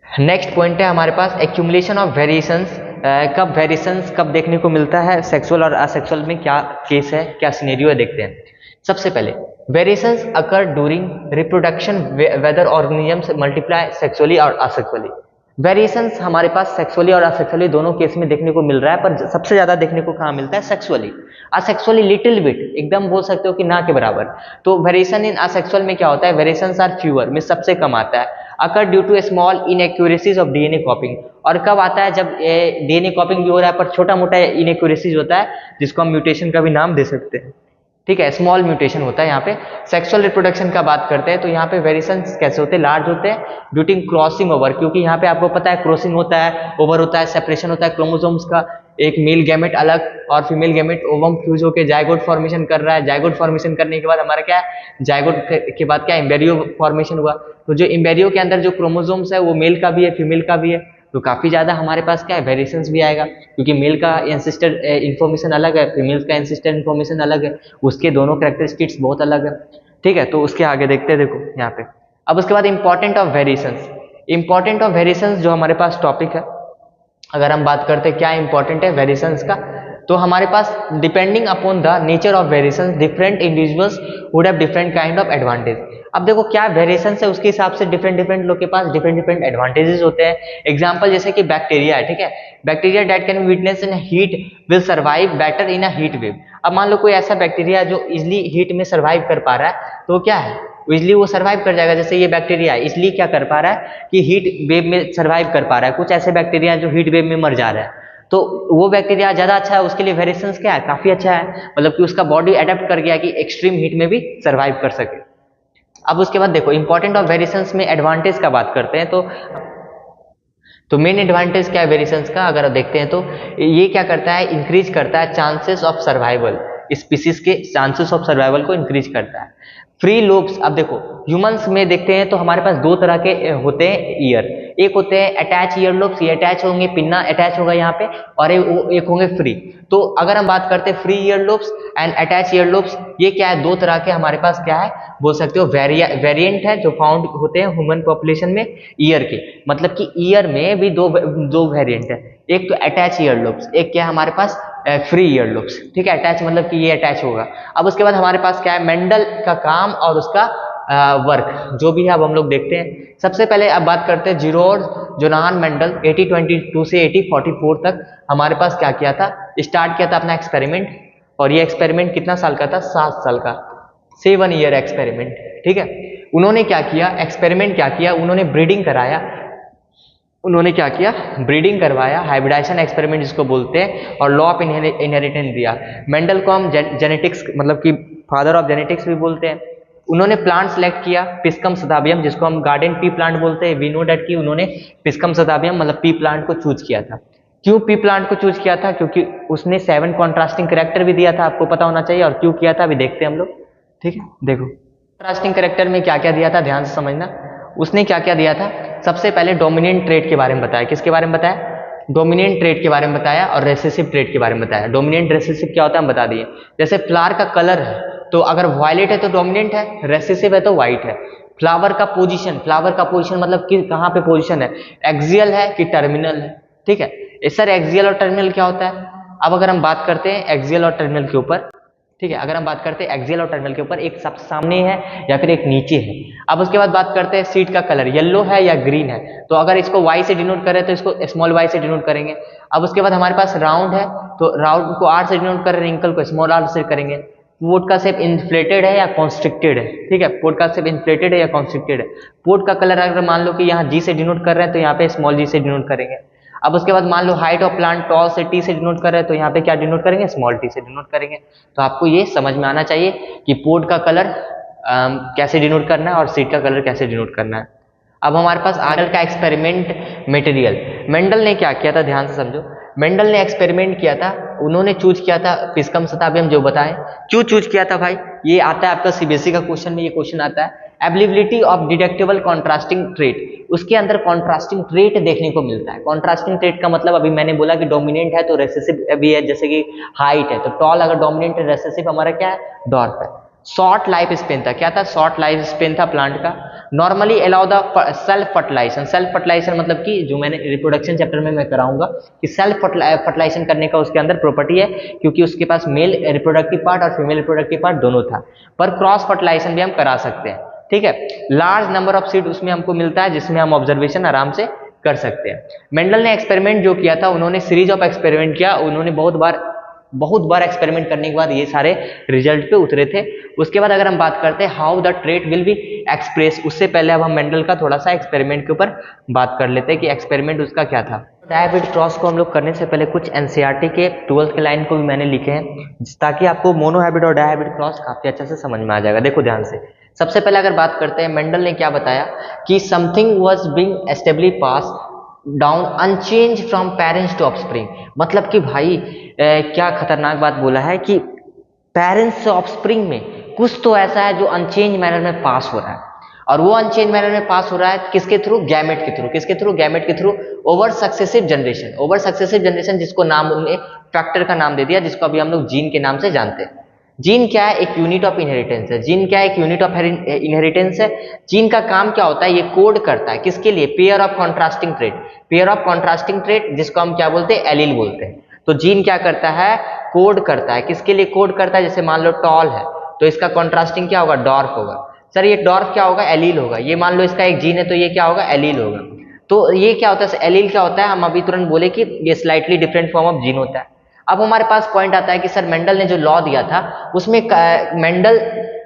नेक्स्ट पॉइंट है हमारे पास एक्यूमुलेशन ऑफ वेरिएशंस। कब वेरिएशंस कब देखने को मिलता है, सेक्सुअल और असेक्सुअल में क्या केस है, क्या सिनेरियो है, देखते हैं। सबसे पहले variations occur during reproduction whether organisms multiply sexually और असेक्सुअली। वेरिएशंस हमारे पास सेक्सुअली और असेक्सुअली दोनों केस में देखने को मिल रहा है, पर सबसे ज्यादा देखने को कहाँ मिलता है, सेक्सुअली। असेक्सुअली लिटिल बिट, एकदम बोल सकते हो कि ना के बराबर। तो वेरिएशन इन असेक्सुअल में क्या होता है, वेरिएशंस आर फ्यूअर, में सबसे कम आता है। Occur due to small inaccuracies of DNA copying, और कब आता है, जब डीएनए कॉपिंग भी हो रहा है पर छोटा मोटा इनएक्यूरेसीज होता है, जिसको हम म्यूटेशन का भी नाम दे सकते हैं, ठीक है, स्मॉल म्यूटेशन होता है यहाँ पे। सेक्सुअल रिप्रोडक्शन का बात करते हैं तो यहाँ पे वेरिएशंस कैसे होते हैं, लार्ज होते हैं ड्यू टू क्रॉसिंग ओवर, क्योंकि यहाँ पे आपको पता है क्रॉसिंग होता है, ओवर होता है, सेपरेशन होता है क्रोमोसोम्स का, एक मेल गैमेट अलग और फीमेल गैमेट ओवम फ्यूज होकर जायगोट फॉर्मेशन कर रहा है। जायगोट फॉर्मेशन करने के बाद हमारा क्या है, जायगोट के बाद क्या, एम्ब्रियो फॉर्मेशन हुआ। तो जो एम्ब्रियो के अंदर जो क्रोमोसोम्स है वो मेल का भी है, फीमेल का भी है, तो काफी ज्यादा हमारे पास क्या है, वेरिएशंस भी आएगा, क्योंकि मेल का एंसेस्टर इन्फॉर्मेशन अलग है, फीमेल का एंसेस्टर इन्फॉर्मेशन अलग है, उसके दोनों कैरेक्टरिस्टिक्स बहुत अलग है, ठीक है। तो उसके आगे देखते हैं, देखो यहाँ पे। अब उसके बाद important of variations. Important of variations जो हमारे पास टॉपिक है, अगर हम बात करते हैं क्या इंपॉर्टेंट है वेरिएशंस का, तो हमारे पास depending upon the nature of variations different individuals would have different kind of advantage. अब देखो क्या वेरिएशंस है उसके हिसाब से डिफरेंट लोग के पास डिफरेंट एडवांटेजेस होते हैं। एग्जांपल जैसे कि बैक्टीरिया है, ठीक है, bacteria that can witness in heat will survive better in a heat wave. अब मान लो कोई ऐसा बैक्टीरिया जो इजिली हीट में सर्वाइव कर पा रहा है, तो क्या है, इजिली वो सर्वाइव कर जाएगा। जैसे ये बैक्टीरिया इसलिए क्या कर पा रहा है कि हीट वेव में सर्वाइव कर पा रहा है। कुछ ऐसे बैक्टीरिया जो हीट वेव में मर जा रहा है, तो वो बैक्टीरिया ज्यादा अच्छा है, उसके लिए वेरिएशंस क्या है, काफी अच्छा है, मतलब कि उसका बॉडी अडेप्ट कर गया कि एक्सट्रीम हीट में भी सर्वाइव कर सके। अब उसके बाद देखो इंपॉर्टेंट ऑफ वेरिएशंस में एडवांटेज का बात करते हैं, तो मेन एडवांटेज क्या है वेरिएशंस का, अगर देखते हैं तो ये क्या करता है, इंक्रीज करता है चांसेस ऑफ सर्वाइवल, स्पीसीज के चांसेस ऑफ सर्वाइवल को इंक्रीज करता है। फ्री लोब्स, अब देखो ह्यूमंस में देखते हैं तो हमारे पास दो तरह के होते हैं ईयर, एक होते हैं अटैच ईयर लोब्स, ये अटैच होंगे, पिन्ना अटैच होगा यहाँ पे, और एक होंगे फ्री। तो अगर हम बात करते हैं free year lobes and attach year lobes, ये क्या है, दो तरह के हमारे पास क्या है बोल सकते हो वेरिएंट है जो फाउंड होते हैं ह्यूमन पॉपुलेशन में ईयर के, मतलब कि ईयर में भी दो वेरिएंट है, एक तो अटैच ईयर लोब्स, एक क्या है हमारे पास फ्री ईयर लोब्स, ठीक है, अटैच मतलब कि ये अटैच होगा। अब उसके बाद हमारे पास क्या है, मेंडल का काम और उसका वर्क जो भी है अब हम लोग देखते हैं। सबसे पहले अब बात करते हैं जीरोड जोनाहन मेंडल 1822 से 1844 तक हमारे पास क्या किया था, स्टार्ट किया था अपना एक्सपेरिमेंट, और ये एक्सपेरिमेंट कितना साल का था, 7 साल का, 7 ईयर एक्सपेरिमेंट, ठीक है। उन्होंने क्या किया, एक्सपेरिमेंट क्या किया, उन्होंने ब्रीडिंग कराया, उन्होंने क्या किया, ब्रीडिंग करवाया, हाइब्रिडाइजेशन एक्सपेरिमेंट जिसको बोलते हैं, और लॉ ऑफ इनहेरिटेंस दिया। मेंडल को हम जेनेटिक्स मतलब कि फादर ऑफ जेनेटिक्स भी बोलते हैं। उन्होंने प्लांट सेलेक्ट किया, पिस्कम सदाबियम जिसको हम गार्डन पी प्लांट बोलते हैं, वी नो डेट कि उन्होंने पिस्कम सदाबियम मतलब पी प्लांट को चूज किया था। क्यों पी प्लांट को चूज किया था, क्योंकि उसने 7 कॉन्ट्रास्टिंग कैरेक्टर भी दिया था, आपको पता होना चाहिए, और क्यों किया था अभी देखते हैं हम लोग, ठीक है। देखो कॉन्ट्रास्टिंग कैरेक्टर में क्या क्या दिया था, ध्यान से समझना। उसने क्या क्या दिया था, सबसे पहले डोमिनेंट ट्रेट के बारे में बताया, किसके बारे में बताया, डोमिनेंट ट्रेट के बारे में बताया, और रेसेसिव ट्रेट के बारे में बताया। डोमिनेंट रेसेसिव क्या होता है हम बता दिए, जैसे फ्लावर का कलर है तो अगर वायलेट है तो डोमिनेंट है, रेसेसिव है तो वाइट है। फ्लावर का पोजीशन मतलब कि कहाँ पे पोजीशन है, एक्सियल है कि टर्मिनल है, ठीक है। सर एक्सियल और टर्मिनल क्या होता है, अब अगर हम बात करते हैं एक्सियल और टर्मिनल के ऊपर, ठीक है, अगर हम बात करते हैं एक्सियल और टर्मिनल के ऊपर, एक सबसे सामने है या फिर एक नीचे है। अब उसके बाद बात करते हैं सीड का कलर येलो है या ग्रीन है, तो अगर इसको वाई से डिनोट करें तो इसको स्मॉल वाई से डिनोट करेंगे। अब उसके बाद हमारे पास राउंड है तो राउंड को आर से डिनोट कर रहे हैं, रिंकल को स्मॉल आर से करेंगे। पोर्ट का शेप इन्फ्लेटेड है या कॉन्स्ट्रिक्टेड है, ठीक है, पोर्ट का शेप इन्फ्लेटेड है या कॉन्स्ट्रिक्टेड है। पोर्ट का कलर अगर मान लो कि यहाँ जी से डिनोट कर रहे हैं तो यहाँ पे स्मॉल जी से डिनोट करेंगे। अब उसके बाद मान लो हाइट ऑफ प्लांट टॉल से टी से डिनोट कर रहे हैं तो यहाँ पे क्या डिनोट करेंगे, स्मॉल टी से डिनोट करेंगे। तो आपको ये समझ में आना चाहिए कि पोर्ट का कलर कैसे डिनोट करना है और सीड का कलर कैसे डिनोट करना है। अब हमारे पास आगे का एक्सपेरिमेंट मटेरियल, मेंडल ने क्या किया था, ध्यान से समझो। मेंडल ने एक्सपेरिमेंट किया था, उन्होंने चूज किया था पिस्कम सताबियम, जो बताएं क्यों चूज किया था भाई, ये आता है आपका सीबीएसई का क्वेश्चन में, ये क्वेश्चन आता है। Ability of detectable contrasting trait, उसके अंदर कॉन्ट्रास्टिंग ट्रेट देखने को मिलता है। कॉन्ट्रास्टिंग ट्रेट का मतलब अभी मैंने बोला कि डोमिनेंट है तो रेसेसिव भी है, जैसे कि हाइट है तो टॉल अगर डोमिनेंट है, रेसेसिव हमारा क्या है, डॉर्फ है। शॉर्ट लाइफ स्पेन था, क्या था, शॉर्ट लाइफ स्पेन था प्लांट का। Normally allow the self fertilization, self fertilization मतलब कि जो मैंने रिप्रोडक्शन चैप्टर में मैं कराऊंगा कि सेल्फ फर्टिलाइजेशन करने का उसके अंदर प्रॉपर्टी है, क्योंकि उसके पास मेल रिप्रोडक्टिव पार्ट और फीमेल रिप्रोडक्टिव पार्ट दोनों था। पर क्रॉस फर्टिलाइजेशन भी हम करा सकते हैं, ठीक है। लार्ज नंबर ऑफ सीड उसमें हमको मिलता है जिसमें हम ऑब्जर्वेशन आराम से कर सकते हैं। मेंडल ने एक्सपेरिमेंट जो किया था, उन्होंने सीरीज ऑफ एक्सपेरिमेंट किया, उन्होंने बहुत बार एक्सपेरिमेंट करने के बाद ये सारे रिजल्ट पे उतरे थे। उसके बाद अगर हम बात करते हैं how the trait will be express, उससे पहले अब हम मेंडल का थोड़ा सा एक्सपेरिमेंट के ऊपर बात कर लेते हैं कि एक्सपेरिमेंट उसका क्या था। डायहाइब्रिड क्रॉस को हम लोग करने से पहले कुछ एनसीईआरटी के 12th के लाइन को भी मैंने लिखे हैं, ताकि आपको मोनोहाइब्रिड और डायहाइब्रिड क्रॉस काफी अच्छे से समझ में आ जाएगा। देखो ध्यान से, सबसे पहले अगर बात करते हैं, मेंडल ने क्या बताया कि something was being establish pass down unchange from parents to offspring, मतलब कि भाई क्या खतरनाक बात बोला है कि पेरेंट्स से ऑफस्प्रिंग में कुछ तो ऐसा है जो अनचेंज मैनर में पास हो रहा है, और वो अनचेंज मैनर में पास हो रहा है किसके थ्रू, गैमेट के थ्रू। किसके थ्रू, गैमेट के through, over successive generation. Over successive generation जिसको नाम उन्होंने फैक्टर का नाम दे दिया, जिसको अभी हम लोग जीन के नाम से जानते हैं। जीन क्या है, एक यूनिट ऑफ इनहेरिटेंस है। जीन क्या है, एक यूनिट ऑफ इनहेरिटेंस है। जीन का काम क्या होता है, ये कोड करता है किसके लिए, pair of contrasting trait. Pair of contrasting trait जिसको हम क्या बोलते हैं, एलील बोलते हैं। तो जीन क्या करता है, कोड करता है, किसके लिए कोड करता है, जैसे मान लो टॉल है तो इसका कॉन्ट्रास्टिंग क्या होगा, डॉर्फ होगा। सर ये डॉर्फ क्या होगा, एलील होगा। ये मान लो इसका एक जीन है तो ये क्या होगा, एलील होगा। तो ये क्या होता है, एलील क्या होता है, हम अभी तुरंत बोले कि ये slightly different form of gene होता है। अब हमारे पास पॉइंट आता है कि सर मेंडल ने जो लॉ दिया था उसमें मेंडल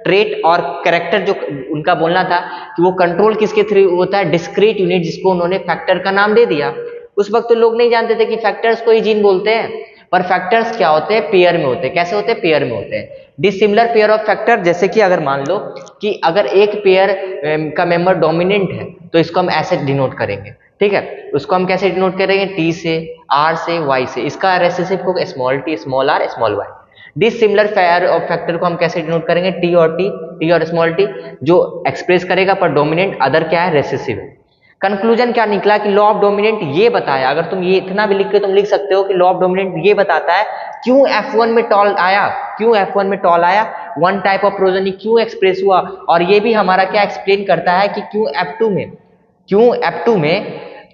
ट्रेट और कैरेक्टर जो उनका बोलना था कि वो कंट्रोल किसके थ्रू होता है, डिस्क्रीट यूनिट, जिसको उन्होंने फैक्टर का नाम दे दिया। उस वक्त तो लोग नहीं जानते थे कि फैक्टर्स को ही जीन बोलते हैं। पर फैक्टर्स क्या होते हैं, पेयर में होते हैं। कैसे होते हैं, पेयर में होते हैं। डिसिमिलर पेयर ऑफ फैक्टर, जैसे कि अगर मान लो कि अगर एक पेयर का मेंबर डोमिनेंट है तो इसको हम ऐसे डिनोट करेंगे, ठीक है। उसको हम कैसे डिनोट करेंगे, टी से, आर से, वाई से। इसका रेसिसिव को small T, small R, small Y. Dissimilar pair of factor को हम कैसे डिनोट करेंगे, टी और टी, टी और स्मॉल टी, जो एक्सप्रेस करेगा पर डोमिनेंट, अदर क्या है, रेसिसिव है। कंक्लूजन क्या निकला कि लॉ ऑफ डोमिनेंट ये बताया, अगर तुम ये इतना भी लिख के तुम लिख सकते हो कि लॉ ऑफ डोमिनेंट ये बताता है क्यों F1 में टॉल आया, क्यों F1 में टॉल आया, वन टाइप ऑफ प्रोजनी क्यों एक्सप्रेस हुआ, और ये भी हमारा क्या एक्सप्लेन करता है कि क्यों F2 में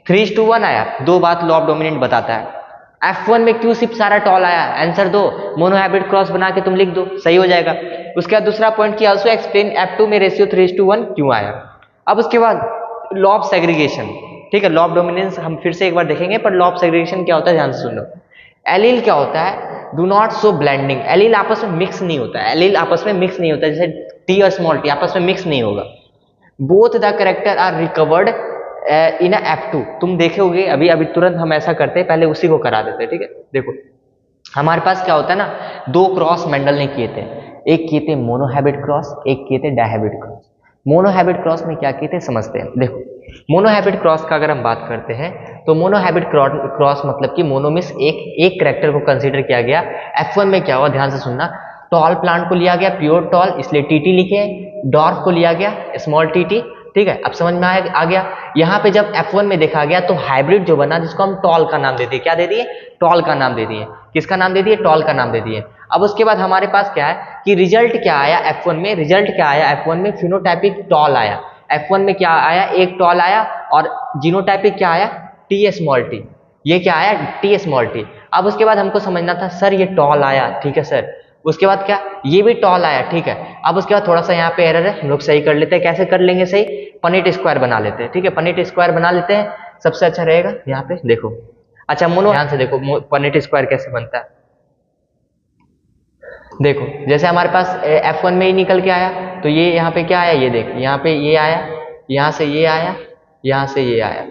3:1 आया। दो बात लॉ ऑफ डोमिनेंट बताता है। F1 में क्यों सिर्फ सारा टॉल आया, आंसर दो, मोनोहाइब्रिड क्रॉस बना के तुम लिख दो, सही हो जाएगा। उसके बाद दूसरा पॉइंट की आल्सो एक्सप्लेन F2 में रेशियो 3:1 क्यों आया। अब उसके बाद लॉ ऑफ सेग्रीगेशन, ठीक है। लॉ ऑफ डोमिनेंस हम फिर से एक बार देखेंगे, पर लॉ ऑफ सेग्रीगेशन क्या होता है ध्यान से सुन लो। एलील क्या होता है, do not show blending. Allele आपस में मिक्स नहीं होता है, एलील आपस में मिक्स नहीं होता है, जैसे टी और स्मॉल टी आपस में मिक्स नहीं होगा। Both the character are recovered in F2। तुम देखोगे अभी अभी तुरंत हम ऐसा करते हैं, पहले उसी को करा देते हैं, ठीक है। देखो हमारे पास क्या होता है ना, दो क्रॉस मेंडल ने किए थे, एक किए थे मोनोहाइब्रिड क्रॉस, एक किए थे डायहाइब्रिड क्रॉस। मोनोहाइब्रिड क्रॉस में क्या किए थे समझते हैं। देखो मोनोहाइब्रिड क्रॉस का अगर हम बात करते हैं तो मोनोहाइब्रिड क्रॉस मतलब कि मोनोमिस एक कैरेक्टर को कंसीडर किया गया। F1 में क्या हुआ ध्यान से सुनना, टॉल प्लांट को लिया गया, प्योर टॉल, इसलिए टीटी लिखे, डॉर्फ को लिया गया, स्मॉल टीटी, ठीक है। अब समझ में आ गया। यहाँ पे जब F1 में देखा गया तो हाइब्रिड जो बना, जिसको हम टॉल का नाम दे दिए, क्या दे दिए, टॉल का नाम दे दिए। किसका नाम दे दिए, टॉल का नाम दे दिए। अब उसके बाद हमारे पास क्या है कि रिजल्ट क्या आया F1 में, रिजल्ट क्या आया F1 में, फिनोटाइपिक टॉल आया। F1 में क्या आया, एक टॉल आया, और जीनोटाइपिक क्या आया, टी स्मॉल टी। ये क्या आया, टी स्मॉल टी। अब उसके बाद हमको समझना था सर ये टॉल आया, ठीक है सर, उसके बाद क्या, ये भी टॉल आया, ठीक है। अब उसके बाद थोड़ा सा यहाँ पे एरर है, हम लोग सही कर लेते हैं। कैसे कर लेंगे सही, पनेट स्क्वायर बना लेते हैं, ठीक है। पनेट स्क्वायर बना लेते हैं, सबसे अच्छा रहेगा। यहाँ पे देखो, अच्छा मोनो, ध्यान से देखो पनेट स्क्वायर कैसे बनता है। देखो जैसे हमारे पास F1 में ही निकल के आया, तो ये यहाँ पे क्या आया, ये देख, यहाँ पे ये आया, यहाँ से ये आया, यहाँ से ये आया,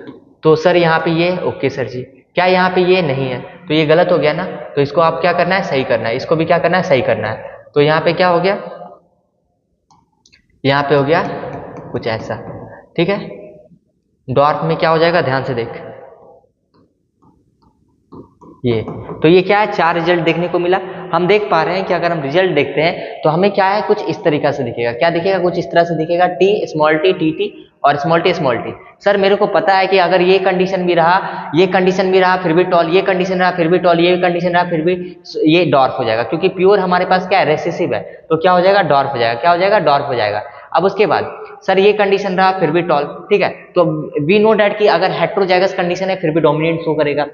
तो सर यहाँ पे ये, ओके सर जी, क्या यहाँ पे ये नहीं है, तो ये गलत हो गया ना। तो इसको आप क्या करना है, सही करना है। इसको भी क्या करना है, सही करना है। तो यहाँ पे क्या हो गया, यहाँ पे हो गया कुछ ऐसा, ठीक है। डॉर्फ में क्या हो जाएगा, ध्यान से देख, ये, तो ये क्या है, चार रिजल्ट देखने को मिला। हम देख पा रहे हैं कि अगर हम रिजल्ट देखते हैं तो हमें क्या है, कुछ इस तरीका से दिखेगा। क्या दिखेगा, कुछ इस तरह से दिखेगा, T small T, T T, और स्मॉल टी। सर मेरे को पता है कि अगर ये कंडीशन भी रहा, ये कंडीशन भी रहा फिर भी टॉल, ये कंडीशन रहा फिर भी टॉल, ये कंडीशन रहा फिर भी, ये डॉर्फ हो जाएगा, क्योंकि प्योर हमारे पास क्या है, रेसिसिव है, तो क्या हो जाएगा, डॉर्फ हो जाएगा। क्या हो जाएगा, डॉर्फ हो जाएगा। अब उसके बाद सर ये कंडीशन रहा फिर भी टॉल, ठीक है, तो वी नो डैट कि अगर हेट्रोजाइगस कंडीशन है फिर भी डोमिनेंट शो करेगा,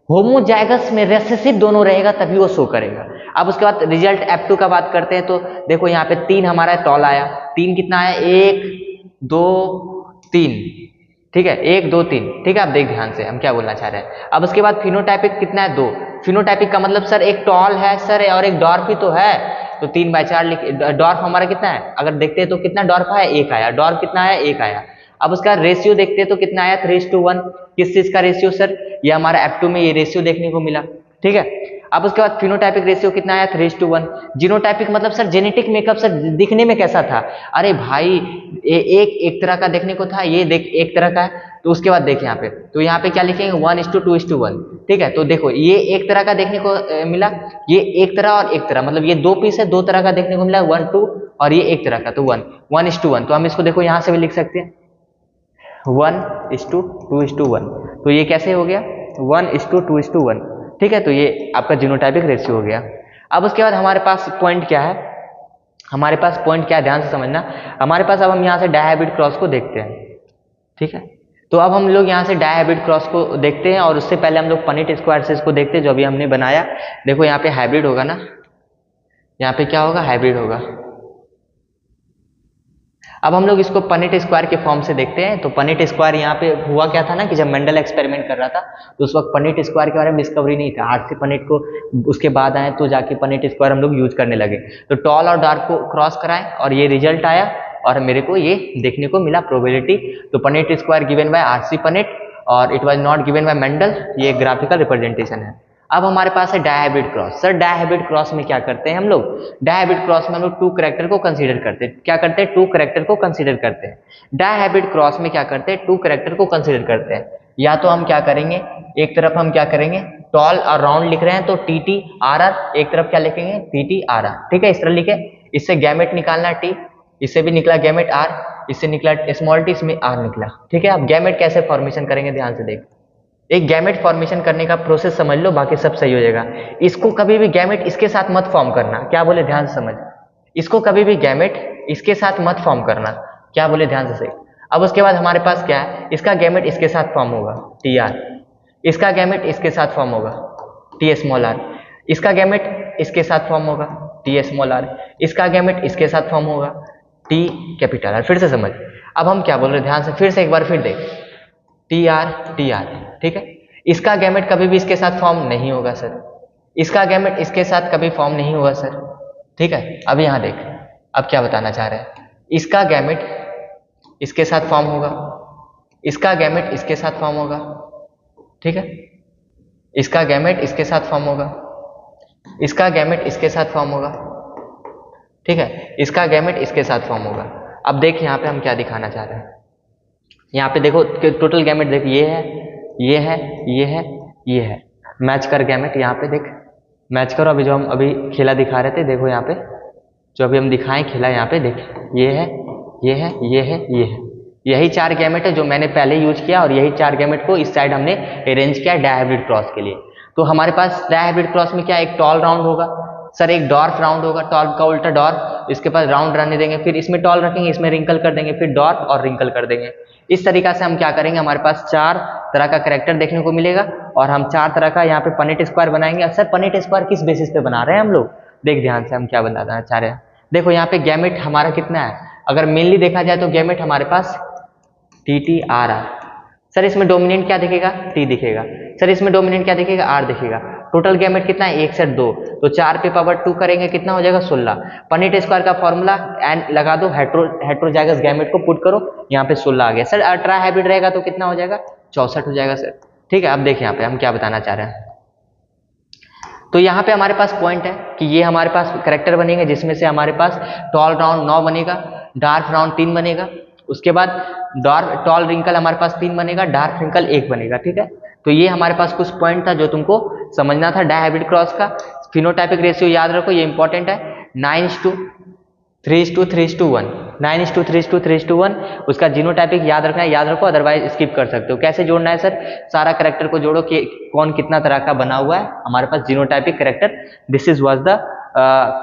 होमोजाइगस में रेसेसिव दोनों रहेगा तभी वो शो करेगा। अब उसके बाद रिजल्ट F2 का बात करते हैं, तो देखो यहाँ पे 3 हमारा टॉल आया, 3 कितना आया, 1 2 3, ठीक है, 1 2 3, ठीक है। आप देख ध्यान से हम क्या बोलना चाह रहे हैं। अब उसके बाद फिनोटाइपिक कितना है, 2। फिनोटाइपिक का मतलब सर एक टॉल है सर, और एक डॉर्फ ही तो है, तो 3/4 लिख, डॉर्फ हमारा कितना है, अगर देखते हैं तो कितना डॉर्फ है, 1 आया, डॉर्फ कितना है, 1 आया। अब उसका रेशियो देखते हैं तो कितना आया, 3:1। किस चीज का रेशियो सर, ये हमारा F2 में ये रेशियो देखने को मिला, ठीक है। अब उसके बाद फिनोटाइपिक रेशियो कितना आया, 3:1। जीनोटाइपिक मतलब सर जेनेटिक मेकअप सर दिखने में कैसा था, अरे भाई एक तरह का देखने को था, ये देख एक तरह का है। तो उसके बाद देख यहाँ पे, तो यहाँ पे क्या लिखेंगे, 1:2:1, ठीक है। तो देखो ये एक तरह का देखने को मिला, ये एक तरह और एक तरह, मतलब ये 2 पीस है, 2 तरह का देखने को मिला, 1 2, और ये एक तरह का, तो 1:1। तो हम इसको देखो यहाँ से भी लिख सकते हैं 1:2:1, तो ये कैसे हो गया, 1:2:1, ठीक है। तो ये आपका जीनोटाइपिक रेशियो हो गया। अब उसके बाद हमारे पास पॉइंट क्या है, हमारे पास पॉइंट क्या है, ध्यान से समझना। हमारे पास अब हम यहाँ से डायहाइब्रिड क्रॉस को देखते हैं, ठीक है। तो अब हम लोग यहाँ से डायहाइब्रिड क्रॉस को देखते हैं, और उससे पहले हम लोग पनेट स्क्वायर से इसको देखते हैं, जो अभी हमने बनाया। देखो यहाँ पे हाइब्रिड होगा ना, यहाँ पे क्या होगा, हाइब्रिड होगा। अब हम लोग इसको पनेट स्क्वायर के फॉर्म से देखते हैं। तो पनेट स्क्वायर यहाँ पे हुआ क्या था ना, कि जब मेंडल एक्सपेरिमेंट कर रहा था तो उस वक्त पनेट स्क्वायर के बारे में डिस्कवरी नहीं था, आर्ट से पनेट को उसके बाद आए, तो जाके पनेट स्क्वायर हम लोग यूज करने लगे। तो टॉल और डार्क को क्रॉस कराएं और ये रिजल्ट आया, और मेरे को ये देखने को मिला प्रोबेबिलिटी। तो Punnett square given by RC Punnett, और it was not given by Mendel, ये ग्राफिकल रिप्रेजेंटेशन है। अब हमारे पास है dihybrid cross. Sir dihybrid cross में क्या करते हैं हम लोग? डायहाइब्रिड क्रॉस में हम लोग 2 कैरेक्टर को कंसीडर करते हैं। क्या करते हैं? 2 कैरेक्टर को कंसीडर करते हैं। डायहाइब्रिड क्रॉस में क्या करते हैं? 2 कैरेक्टर को कंसीडर करते हैं। या तो हम क्या करेंगे, एक तरफ हम क्या करेंगे, टॉल और राउंड लिख रहे हैं तो टी आर आर, एक तरफ क्या लिखेंगे, टी आर आर। ठीक है, इस तरह लिखे। इससे गैमेट निकालना टी, इससे भी निकला गैमेट आर, इससे निकला स्मॉल टी, इसमें आर निकला। ठीक है, अब गैमेट कैसे फॉर्मेशन करेंगे ध्यान से देख। एक गैमेट फॉर्मेशन करने का प्रोसेस समझ लो, बाकी सब सही हो जाएगा। इसको कभी भी गैमेट इसके साथ मत फॉर्म करना। क्या बोले? ध्यान से समझ। इसको कभी भी गैमेट इसके साथ मत फॉर्म करना। क्या बोले? ध्यान से सही। अब उसके बाद हमारे पास क्या है, इसका गैमेट इसके साथ फॉर्म होगा टी आर, इसका गैमेट इसके साथ फॉर्म होगा टी स्मॉल आर, इसका गैमेट इसके साथ फॉर्म होगा टी स्मॉल आर, इसका गैमेट इसके साथ फॉर्म होगा टी कैपिटल आर। फिर से समझ। अब हम क्या बोल रहे हैं ध्यान से, फिर से एक बार फिर देख, टी आर। ठीक है, इसका गैमेट कभी भी इसके साथ फॉर्म नहीं होगा सर, इसका गैमेट इसके साथ कभी फॉर्म नहीं होगा सर। ठीक है, अब यहां देख, अब क्या बताना चाह रहे हैं, इसका गैमेट इसके साथ फॉर्म होगा, इसका गैमेट इसके साथ फॉर्म होगा। ठीक है, इसका गैमेट इसके साथ फॉर्म होगा, इसका गैमेट इसके साथ फॉर्म होगा। ठीक है, इसका गैमेट इसके साथ फॉर्म होगा। अब देख यहाँ पे हम क्या दिखाना चाह रहे हैं, यहाँ पे देखो टोटल गैमेट देख, ये है, ये है, ये है, ये है। मैच कर गैमेट, यहाँ पे देख, मैच करो। अभी जो हम अभी खेला दिखा रहे थे, देखो यहाँ पे जो अभी हम दिखाएं खेला, यहाँ पे देख, ये है, ये है, ये है, ये है। यही 4 गैमेट है जो मैंने पहले यूज किया, और यही 4 गैमेट को इस साइड हमने अरेंज किया डायहाइब्रिड क्रॉस के लिए। तो हमारे पास डायहाइब्रिड क्रॉस में क्या, एक टॉल राउंड होगा सर, एक डॉर्फ राउंड होगा, टॉल का उल्टा डॉर्फ, इसके पास राउंड रहने देंगे, फिर इसमें टॉल रखेंगे, इसमें रिंकल कर देंगे, फिर डॉर्फ और रिंकल कर देंगे। इस तरीका से हम क्या करेंगे, हमारे पास 4 तरह का कैरेक्टर देखने को मिलेगा, और हम 4 तरह का यहाँ पे पनेट स्क्वायर बनाएंगे। सर पनेट स्क्वायर किस बेसिस पे बना रहे हैं हम लोग? देख ध्यान से, हम क्या बनाना चाह रहे हैं। देखो यहाँ पे गैमेट हमारा कितना है, अगर मेनली देखा जाए तो गैमेट हमारे पास टी आर आर। सर इसमें डोमिनेंट क्या दिखेगा? टी दिखेगा। सर इसमें डोमिनेंट क्या दिखेगा? आर दिखेगा। टोटल गैमेट कितना है? 1 से 2, तो 4 पे पावर 2 करेंगे, कितना हो जाएगा? 16। पनेट स्क्वायर का फॉर्मूला एन लगा दो, हेट्रोजाइगस गैमेट को पुट करो, यहाँ पे 16 आ गया। सर अल्ट्रा हाइब्रिड रहेगा तो कितना हो जाएगा? 64 हो जाएगा सर। ठीक है, अब देखिए यहाँ पे हम क्या बताना चाह रहे हैं। तो यहाँ पे हमारे पास पॉइंट है कि ये हमारे पास करेक्टर बनेंगे, जिसमें से हमारे पास टॉल राउंड 9 बनेगा, डार्क राउंड 3 बनेगा, उसके बाद डार्क टॉल रिंकल हमारे पास 3 बनेगा, डार्क रिंकल 1 बनेगा। ठीक है, तो ये हमारे पास कुछ पॉइंट था जो तुमको समझना था डायहाइब्रिड क्रॉस का। फिनोटाइपिक रेशियो याद रखो, ये इंपॉर्टेंट है, 9:3:1, 9:3:1। उसका जीनोटाइपिक याद रखना है, याद रखो, अदरवाइज स्किप कर सकते हो। कैसे जोड़ना है सर? सारा करेक्टर को जोड़ो कि कौन कितना तरह का बना हुआ है। हमारे पास genotypic character, this is was the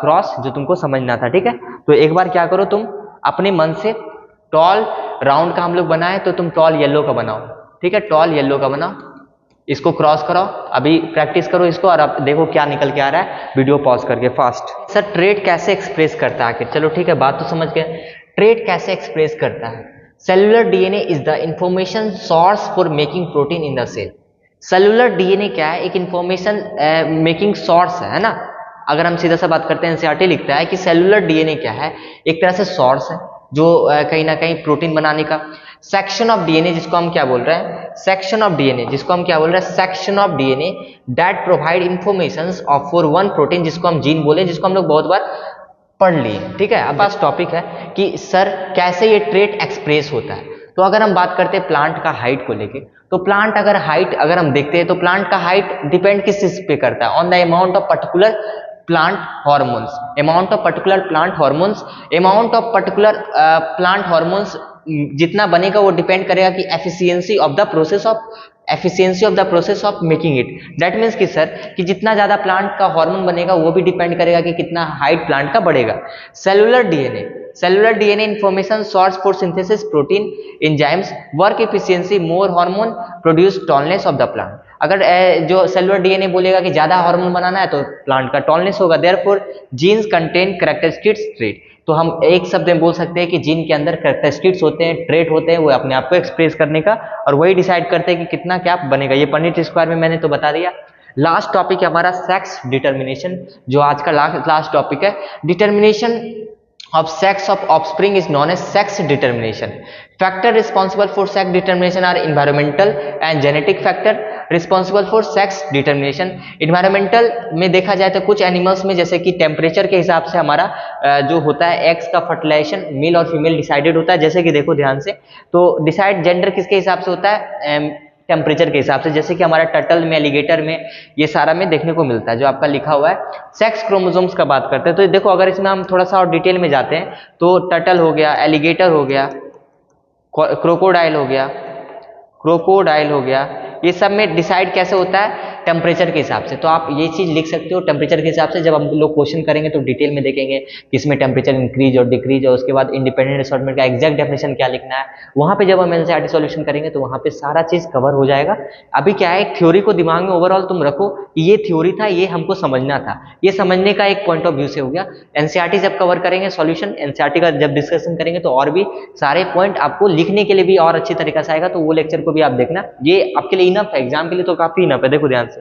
cross जो तुमको समझना था। ठीक है, तो एक बार क्या करो, तुम अपने मन से टॉल राउंड का हम लोग बनाए, तो तुम टॉल येलो का बनाओ। ठीक है, टॉल येलो का बनाओ, इसको क्रॉस कराओ, अभी प्रैक्टिस करो इसको, और अब देखो क्या निकल के आ रहा है, वीडियो पॉज करके फास्ट। सर ट्रेट कैसे एक्सप्रेस करता है आखिर? चलो ठीक है, बात तो समझ गए। ट्रेट कैसे एक्सप्रेस करता है? Cellular DNA is the information source for making protein in the cell. Cellular DNA क्या है? एक इंफॉर्मेशन मेकिंग सोर्स है ना। अगर हम सीधा सा बात करते हैं, एनसीईआरटी लिखता है कि सेलुलर डीएनए क्या है, एक तरह से सोर्स है जो कहीं ना कहीं प्रोटीन बनाने का। सेक्शन ऑफ डीएनए जिसको हम क्या बोल रहे हैं, सेक्शन ऑफ डीएनए जिसको हम क्या बोल रहे हैं, section of DNA that provide informations of for one protein, जिसको हम जीन बोले, जिसको हम लोग बहुत बार पढ़ लिए। ठीक है, अब पास टॉपिक है कि सर कैसे ये ट्रेट एक्सप्रेस होता है। तो अगर हम बात करते हैं प्लांट का हाइट को लेके, तो प्लांट अगर हाइट अगर हम देखते हैं तो प्लांट का हाइट डिपेंड किस चीज पे करता है? On the amount of particular plant hormones, amount of particular plant hormones, amount of particular plant hormones जितना बनेगा वो डिपेंड करेगा कि efficiency of the process of making it। that means कि सर कि जितना ज्यादा प्लांट का हार्मोन बनेगा वो भी डिपेंड करेगा कि कितना हाइट प्लांट का बढ़ेगा। Cellular DNA information source for synthesis protein enzymes work efficiency more hormone produce tallness of the plant. अगर जो सेलुलर डीएनए बोलेगा कि ज्यादा हार्मोन बनाना है तो प्लांट का टॉलनेस होगा। Therefore genes contain characteristics trait. तो हम एक शब्द में बोल सकते हैं कि जीन के अंदर कैरेक्टरिस्टिक्स होते हैं, ट्रेट होते हैं, वो अपने आप को एक्सप्रेस करने का, और वही डिसाइड करते हैं कि कितना क्या बनेगा। ये पनीट स्क्वायर में मैंने तो बता दिया। लास्ट टॉपिक है हमारा सेक्स डिटर्मिनेशन, जो आज का लास्ट टॉपिक है। Determination of sex of offspring is known as sex determination. Factor responsible for sex determination are environmental and genetic factor responsible for sex determination. Environmental में देखा जाए तो कुछ एनिमल्स में जैसे कि टेम्परेचर के हिसाब से हमारा जो होता है एग्स का फर्टिलाइजेशन मेल और फीमेल डिसाइडेड होता है। जैसे कि देखो ध्यान से, तो डिसाइड जेंडर किसके हिसाब से होता है, टेम्परेचर के हिसाब से। जैसे कि हमारा टर्टल में, एलिगेटर में, ये सारा में देखने को मिलता है जो आपका लिखा हुआ है। सेक्स क्रोमोसोम्स का बात करते हैं तो देखो अगर इसमें हम थोड़ा सा और डिटेल में जाते हैं तो टर्टल हो गया, एलिगेटर हो गया, क्रोकोडाइल हो गया, ये सब में डिसाइड कैसे होता है, टेम्परेचर के हिसाब से। तो आप ये चीज लिख सकते हो टेम्परेचर के हिसाब से। जब हम लोग क्वेश्चन करेंगे तो डिटेल में देखेंगे कि इसमें टेम्परेचर इंक्रीज और डिक्रीज, और उसके बाद इंडिपेंडेंट असॉर्टमेंट का एग्जैक्ट डेफिनेशन क्या लिखना है, वहां पे जब हम एनसीईआरटी सॉल्यूशन करेंगे तो वहां पे सारा चीज कवर हो जाएगा। अभी क्या है, थ्योरी को दिमाग में ओवरऑल तुम रखो कि ये थ्योरी था, ये हमको समझना था, ये समझने का एक पॉइंट ऑफ व्यू से हो गया। एनसीईआरटी जब कवर करेंगे सॉल्यूशन, एनसीईआरटी का जब डिस्कशन करेंगे तो और भी सारे पॉइंट आपको लिखने के लिए भी और अच्छी तरीके से आएगा, तो वो लेक्चर को भी आप देखना, ये आपके लिए इनफ है, एग्जाम के लिए तो काफी इनफ है। देखो ध्यान से,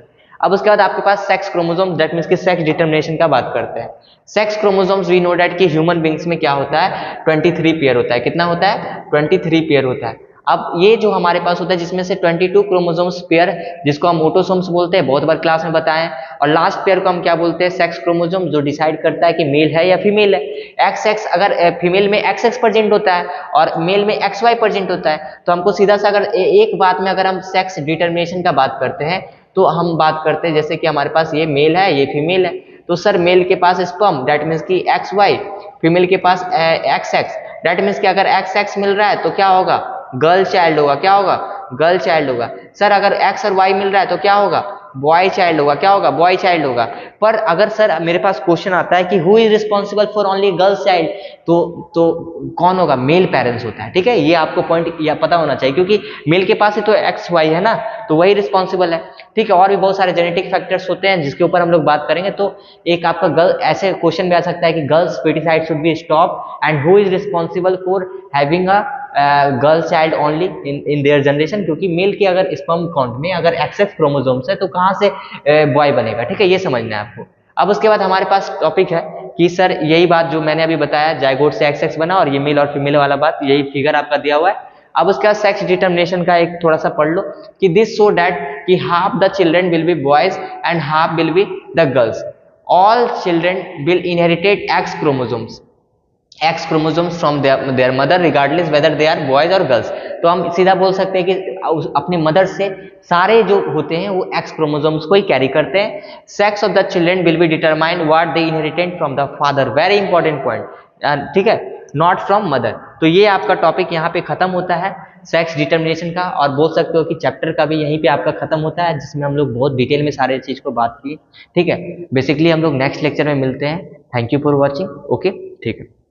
अब उसके बाद आपके पास सेक्स क्रोमोसोम, दैट मींस कि सेक्स डिटरमिनेशन का बात करते हैं। Sex chromosomes we know that कि ह्यूमन बींग्स में क्या होता है, 23 पेयर होता है। कितना होता है, 23 पेयर होता है। अब ये जो हमारे पास होता है जिसमें से 22 क्रोमोसोम्स पेयर, जिसको हम ऑटोसोम्स बोलते हैं, बहुत बार क्लास में बताएं, और लास्ट पेयर को हम क्या बोलते हैं, सेक्स क्रोमोसोम, जो डिसाइड करता है कि मेल है या फीमेल है। एक्स अगर फीमेल में XX प्रेजेंट होता है और मेल में XY प्रेजेंट होता है, तो हमको सीधा सा अगर एक बात में अगर हम सेक्स डिटरमिनेशन का बात करते हैं तो हम बात करते हैं जैसे कि हमारे पास ये मेल है, ये फीमेल है, तो सर मेल के पास स्पर्म, दैट मीन्स कि XY, फीमेल के पास XX, दैट मीन्स कि अगर XX मिल रहा है तो क्या होगा, गर्ल चाइल्ड होगा। क्या होगा, गर्ल चाइल्ड होगा। सर अगर X और Y मिल रहा है तो क्या होगा, बॉय चाइल्ड होगा। क्या होगा, बॉय चाइल्ड होगा। पर अगर सर मेरे पास क्वेश्चन आता है कि who is responsible for only girls child, तो कौन होगा, मेल पेरेंट्स होता है। ठीक है, ये आपको पॉइंट या पता होना चाहिए, क्योंकि मेल के पास ही तो XY है ना, तो वही रिस्पॉन्सिबल है। ठीक है, और भी बहुत सारे जेनेटिक फैक्टर्स होते हैं जिसके ऊपर हम लोग बात करेंगे। तो एक आपका गर्ल, ऐसे क्वेश्चन भी आ सकता है कि girls fertilization should be stop and who is responsible for having a girl child only in their generation, क्योंकि मेल के अगर स्पर्म काउंट में अगर XX क्रोमोसोम्स है तो कहाँ से बॉय बनेगा। ठीक है, ये समझना है आपको। अब उसके बाद हमारे पास टॉपिक है कि सर यही बात जो मैंने अभी बताया, जाइगोट से XX बना और ये मेल और फीमेल वाला बात, यही फिगर आपका दिया हुआ है। अब उसके बाद सेक्स डिटरमिनेशन का एक थोड़ा सा पढ़ लो कि दिस सो दैट कि half the children will be boys and half will be the girls, all children will inherited X chromosomes from their mother regardless whether they are boys or girls। तो हम सीधा बोल सकते हैं कि अपने mother से सारे जो होते हैं वो X क्रोमोसोम्स को ही कैरी करते हैं। Sex of the children will be determined what they inherited from the father, very important point. ठीक है, नॉट फ्रॉम मदर। तो ये आपका टॉपिक यहाँ पे खत्म होता है सेक्स डिटरमिनेशन का, और बोल सकते हो कि चैप्टर का भी यहीं पे आपका खत्म होता है, जिसमें हम लोग बहुत डिटेल में सारे चीज को बात की। ठीक है, बेसिकली हम लोग नेक्स्ट लेक्चर में मिलते हैं। Thank you for watching. Okay, ठीक है।